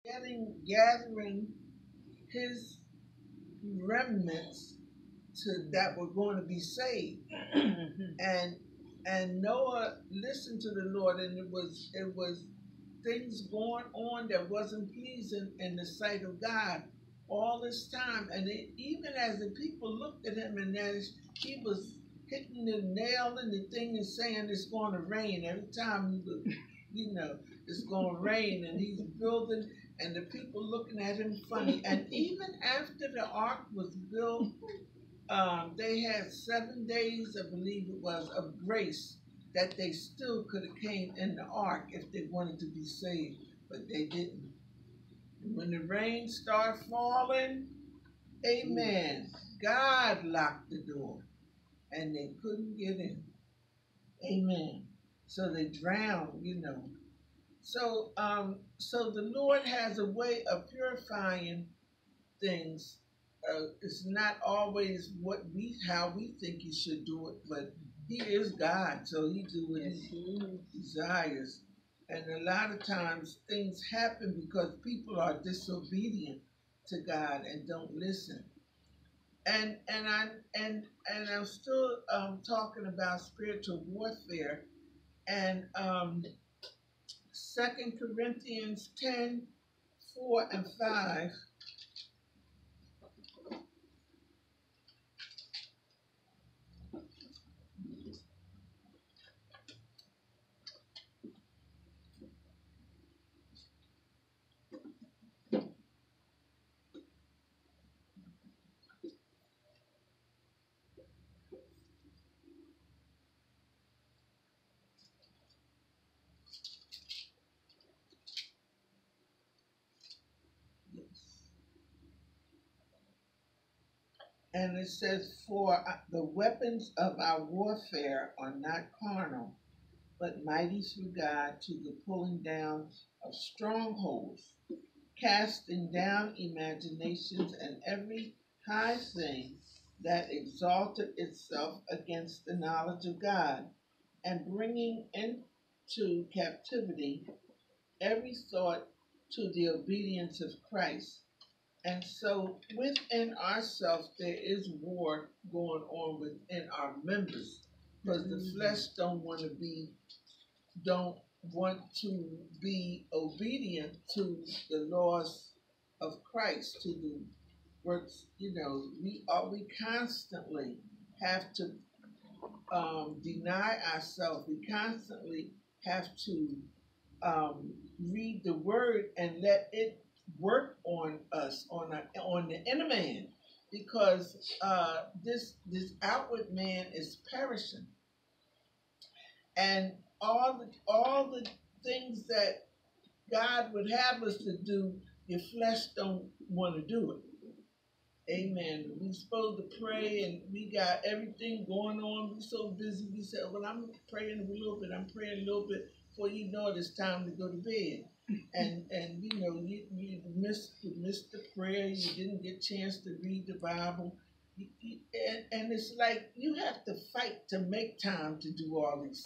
gathering his remnants that were going to be saved. and and Noah listened to the Lord, and it was things going on that wasn't pleasing in the sight of God all this time. And even as the people looked at him, and as he was hitting the nail in the thing and saying it's going to rain every time you look, it's going to rain, and he's building, and the people looking at him funny. And even after the ark was built, they had 7 days, I believe it was, of grace that they still could have came in the ark if they wanted to be saved, but they didn't. And when the rain started falling, amen, God locked the door and they couldn't get in. Amen. So they drowned. So the Lord has a way of purifying things. It's not always how we think he should do it, but he is God, so he do what he desires. And a lot of times things happen because people are disobedient to God and don't listen. And I'm still talking about spiritual warfare, and 2 Corinthians 10:4 and 5. And it says, "For the weapons of our warfare are not carnal, but mighty through God to the pulling down of strongholds, casting down imaginations and every high thing that exalted itself against the knowledge of God, and bringing into captivity every thought to the obedience of Christ." And so within ourselves, there is war going on within our members, because the flesh don't want to be obedient to the laws of Christ, to the works. We constantly have to deny ourselves. We constantly have to read the word and let it work on us, on the inner man, because this outward man is perishing, and all the things that God would have us to do, your flesh don't want to do it. Amen. We supposed to pray, and we got everything going on. We so busy. We said, "Well, I'm praying a little bit. I'm praying a little bit." Before you know it, it's time to go to bed. And you missed the prayer. You didn't get a chance to read the Bible. And it's like you have to fight to make time to do all these